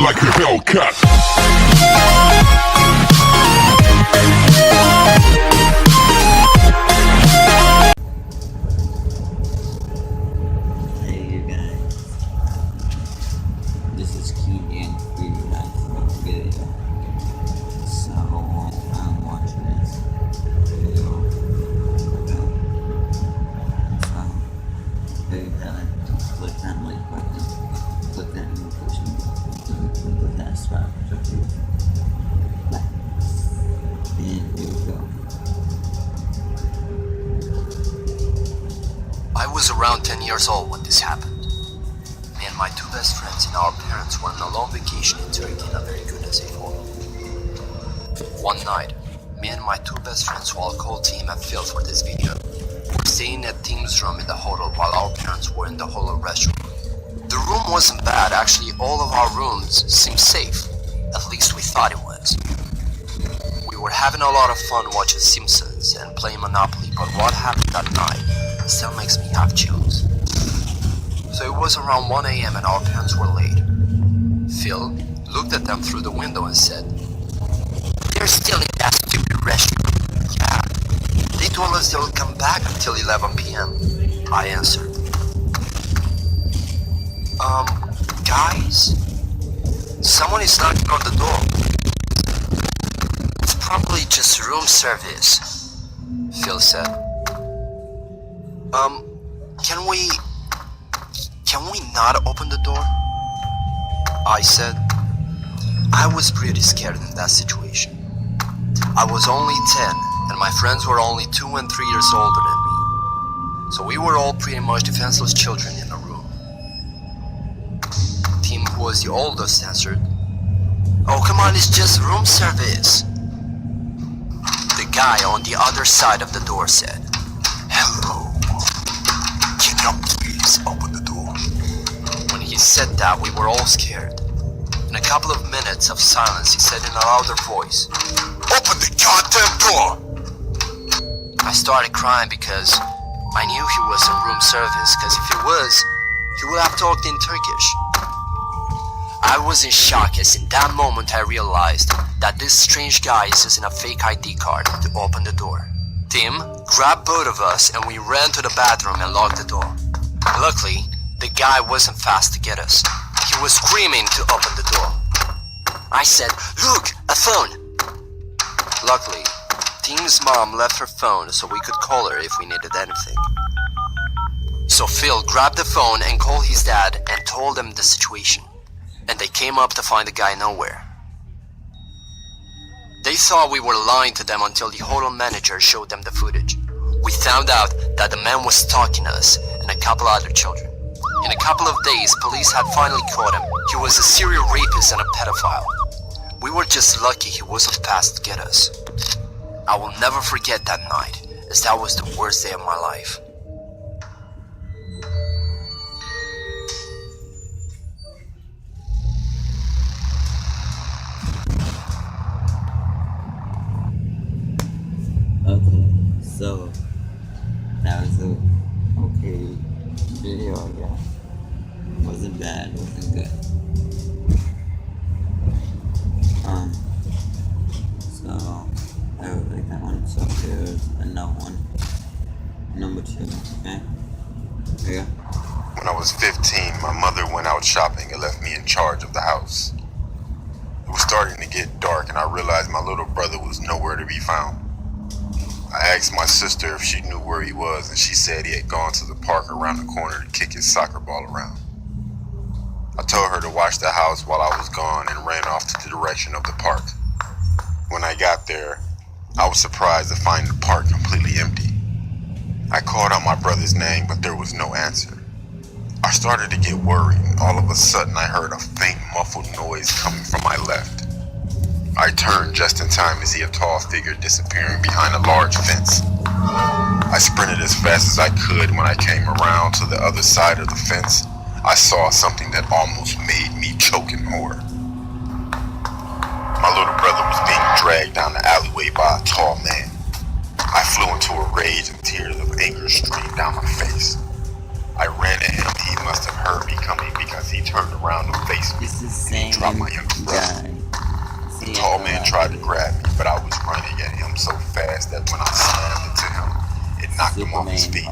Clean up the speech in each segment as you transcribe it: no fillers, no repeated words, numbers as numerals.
like a Hellcat. Hey you guys, this is Keegan feeding back for a video. So I'm watching this video about you gotta click that like button, click that notification button, click that subscribe button. And here we go. I was around 10 years old when this happened. Me and my two best friends and our parents were on a long vacation in Turkey, not very good as a photo. One night, me and my two best friends, who I'll call Tim and Phil for this video, were staying at Tim's room in the hotel while our parents were in the hotel restaurant. The room wasn't bad, actually all of our rooms seemed safe. At least we thought it was. We were having a lot of fun watching Simpsons and playing Monopoly, but what happened that night still makes me have chills. So it was around 1 a.m. and our parents were late. Phil looked at them through the window and said, "They're still in that stupid restaurant." "Yeah, they told us they'll come back until 11 p.m. I answered. Guys? Someone is knocking on the door. It's probably just room service," Phil said. Can we not open the door?" I said. I was pretty scared in that situation. I was only 10 and my friends were only 2 and 3 years older than me. So we were all pretty much defenseless children in the room. Tim, who was the oldest, answered, "Oh, come on, it's just room service." The guy on the other side of the door said, "Hello. Can you please open the door?" When he said that, we were all scared. In a couple of minutes of silence, he said in a louder voice, "Open the goddamn door!" I started crying because I knew he was in room service, because if he was, he would have talked in Turkish. I was in shock as in that moment I realized that this strange guy is using a fake ID card to open the door. Tim grabbed both of us and we ran to the bathroom and locked the door. Luckily, the guy wasn't fast to get us. He was screaming to open the door. I said, "Look, a phone!" Luckily, Tim's mom left her phone so we could call her if we needed anything. So Phil grabbed the phone and called his dad and told them the situation. And they came up to find the guy nowhere. They thought we were lying to them until the hotel manager showed them the footage. We found out that the man was stalking us and a couple other children. In a couple of days, police had finally caught him. He was a serial rapist and a pedophile. We were just lucky he wasn't fast to get us. I will never forget that night, as that was the worst day of my life. Okay, so that was a okay video, I guess. Wasn't bad, wasn't good. So I would like that one. So here's another one. Number 2, okay? There you go. When I was 15, my mother went out shopping and left me in charge of the house. It was starting to get dark and I realized my little brother was nowhere to be found. I asked my sister if she knew where he was and she said he had gone to the park around the corner to kick his soccer ball around. I told her to watch the house while I was gone and ran off to the direction of the park. When I got there, I was surprised to find the park completely empty. I called out my brother's name, but there was no answer. I started to get worried, and all of a sudden I heard a faint muffled noise coming from my left. I turned just in time to see a tall figure disappearing behind a large fence. I sprinted as fast as I could. When I came around to the other side of the fence, I saw something that almost made me choke in horror. My little brother was being dragged down the alleyway by a tall man. I flew into a rage and tears of anger streamed down my face. I ran at him, he must have heard me coming because he turned around and faced me It's the and same dropped my younger brother. guy. The See, tall man tried to grab me, but I was running at him so fast that when I slammed into him, it knocked him off his feet.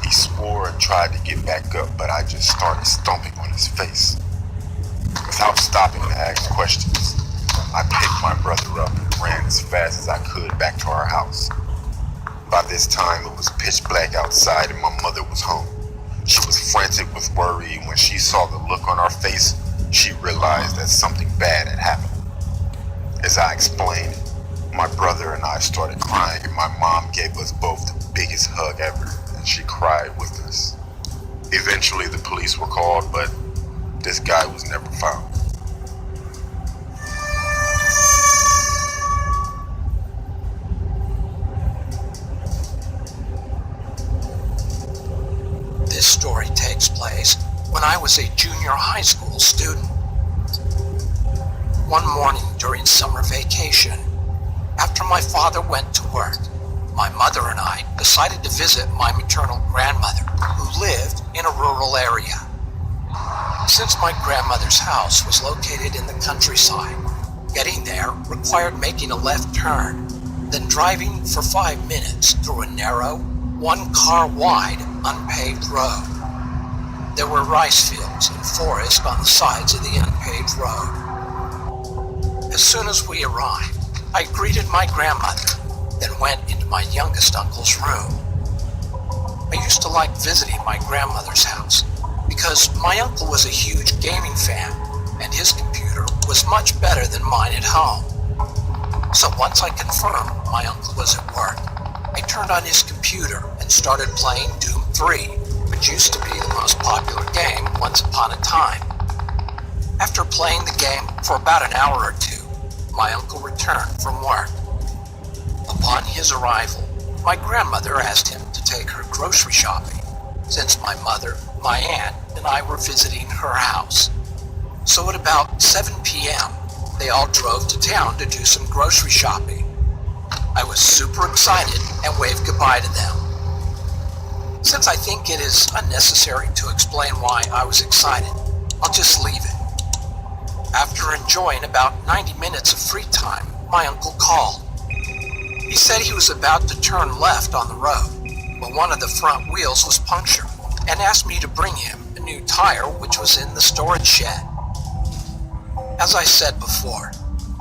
He swore and tried to get back up, but I just started stomping on his face. Without stopping to ask questions, I picked my brother up and ran as fast as I could back to our house. By this time, it was pitch black outside and my mother was home. She was frantic with worry, and when she saw the look on our face, she realized that something bad had happened. As I explained, my brother and I started crying, and my mom gave us both the biggest hug ever, and she cried with us. Eventually, the police were called, but this guy was never found. This story takes place when I was a junior high school student. One morning during summer vacation, after my father went to work, my mother and I decided to visit my maternal grandmother, who lived in a rural area. Since my grandmother's house was located in the countryside, getting there required making a left turn, then driving for 5 minutes through a narrow, one-car-wide, unpaved road. There were rice fields and forest on the sides of the unpaved road. As soon as we arrived, I greeted my grandmother, then went into my youngest uncle's room. I used to like visiting my grandmother's house because my uncle was a huge gaming fan and his computer was much better than mine at home. So once I confirmed my uncle was at work, I turned on his computer and started playing Doom 3, which used to be the most popular game once upon a time. After playing the game for about an hour or two, my uncle returned from work. Upon his arrival, my grandmother asked him to take her grocery shopping, since my mother, my aunt, and I were visiting her house. So at about 7 p.m., they all drove to town to do some grocery shopping. I was super excited and waved goodbye to them. Since I think it is unnecessary to explain why I was excited, I'll just leave it. After enjoying about 90 minutes of free time, my uncle called. He said he was about to turn left on the road, but one of the front wheels was punctured, and asked me to bring him a new tire which was in the storage shed. As I said before,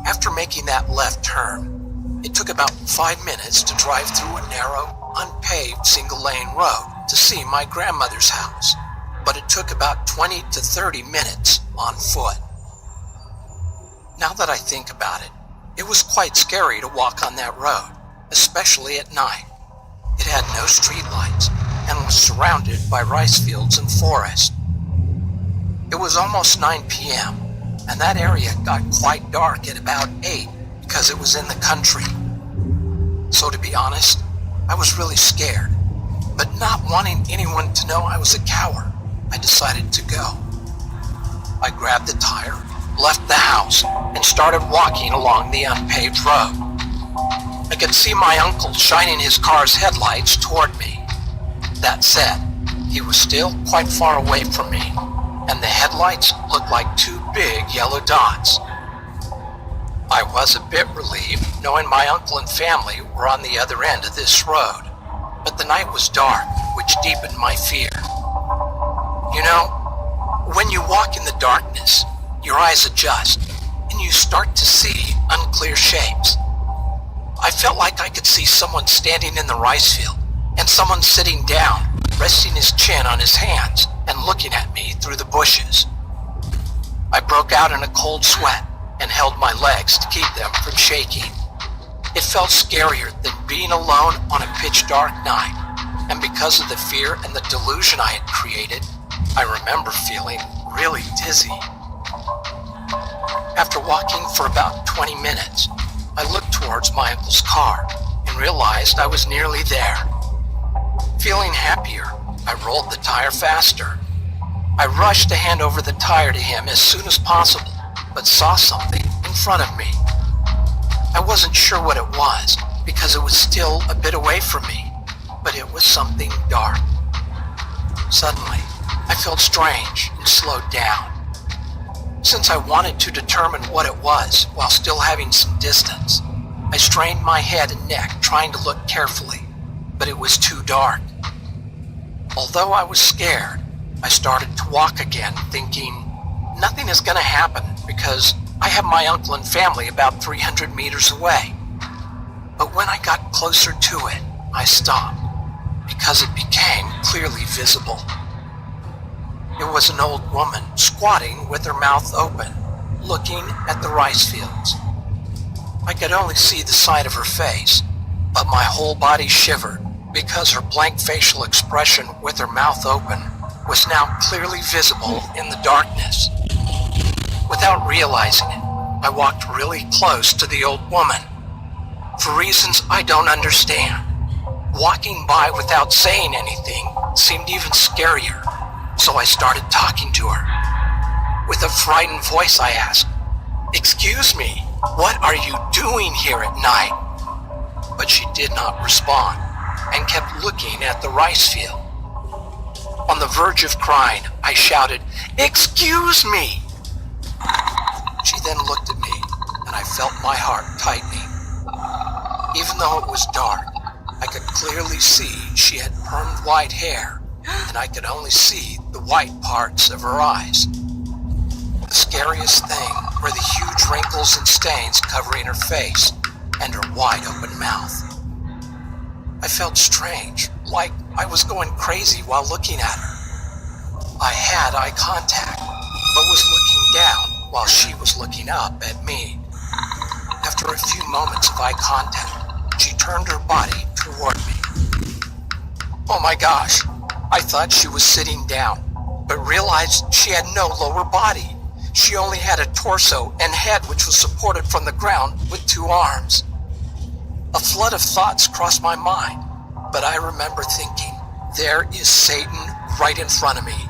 after making that left turn, it took about 5 minutes to drive through a narrow, unpaved single-lane road to see my grandmother's house, but it took about 20 to 30 minutes on foot. Now that I think about it, it was quite scary to walk on that road, especially at night. It had no streetlights and was surrounded by rice fields and forest. It was almost 9 p.m., and that area got quite dark at about 8 because it was in the country. So to be honest, I was really scared, but not wanting anyone to know I was a coward, I decided to go. I grabbed the tire, left the house, and started walking along the unpaved road. I could see my uncle shining his car's headlights toward me. That said, he was still quite far away from me, and the headlights looked like 2 big yellow dots. I was a bit relieved knowing my uncle and family were on the other end of this road, but the night was dark, which deepened my fear. You know, when you walk in the darkness, your eyes adjust, and you start to see unclear shapes. I felt like I could see someone standing in the rice field, and someone sitting down, resting his chin on his hands, and looking at me through the bushes. I broke out in a cold sweat, and held my legs to keep them from shaking. It felt scarier than being alone on a pitch-dark night, and because of the fear and the delusion I had created, I remember feeling really dizzy. After walking for about 20 minutes, I looked towards my uncle's car and realized I was nearly there. Feeling happier, I rolled the tire faster. I rushed to hand over the tire to him as soon as possible, but saw something in front of me. I wasn't sure what it was because it was still a bit away from me, but it was something dark. Suddenly, I felt strange and slowed down. Since I wanted to determine what it was while still having some distance, I strained my head and neck trying to look carefully, but it was too dark. Although I was scared, I started to walk again, thinking nothing is going to happen because I have my uncle and family about 300 meters away. But when I got closer to it, I stopped because it became clearly visible. It was an old woman squatting with her mouth open, looking at the rice fields. I could only see the side of her face, but my whole body shivered because her blank facial expression with her mouth open was now clearly visible in the darkness. Without realizing it, I walked really close to the old woman. For reasons I don't understand, walking by without saying anything seemed even scarier, so I started talking to her. With a frightened voice I asked, "Excuse me, what are you doing here at night?" But she did not respond and kept looking at the rice field. On the verge of crying, I shouted, "Excuse me!" She then looked at me, and I felt my heart tightening. Even though it was dark, I could clearly see she had permed white hair, and I could only see the white parts of her eyes. The scariest thing were the huge wrinkles and stains covering her face and her wide open mouth. I felt strange, like I was going crazy while looking at her. I had eye contact, but was looking down while she was looking up at me. After a few moments of eye contact, she turned her body toward me. Oh my gosh, I thought she was sitting down, but realized she had no lower body. She only had a torso and head which was supported from the ground with 2 arms. A flood of thoughts crossed my mind, but I remember thinking, there is Satan right in front of me.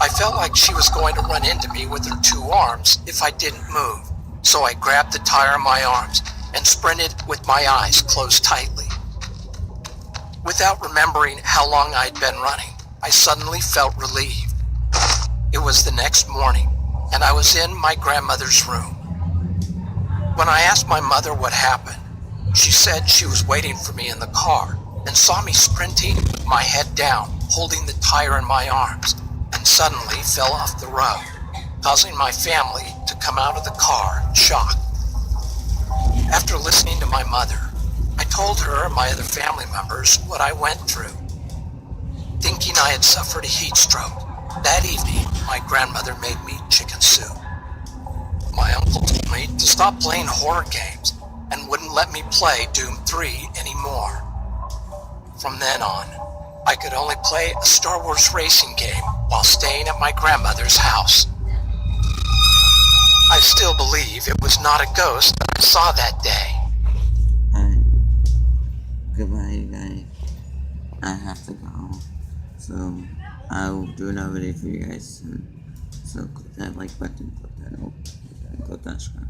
I felt like she was going to run into me with her 2 arms if I didn't move, so I grabbed the tire in my arms and sprinted with my eyes closed tightly. Without remembering how long I'd been running, I suddenly felt relieved. It was the next morning, and I was in my grandmother's room. When I asked my mother what happened, she said she was waiting for me in the car and saw me sprinting with my head down, holding the tire in my arms, and suddenly fell off the road, causing my family to come out of the car in shock. After listening to my mother, I told her and my other family members what I went through. Thinking I had suffered a heat stroke, that evening my grandmother made me chicken soup. My uncle told me to stop playing horror games and wouldn't let me play Doom 3 anymore. From then on, I could only play a Star Wars racing game while staying at my grandmother's house. I still believe it was not a ghost that I saw that day. Alright. Goodbye, you guys. I have to go. So, I will do another video for you guys soon. So, click that like button, click that subscribe.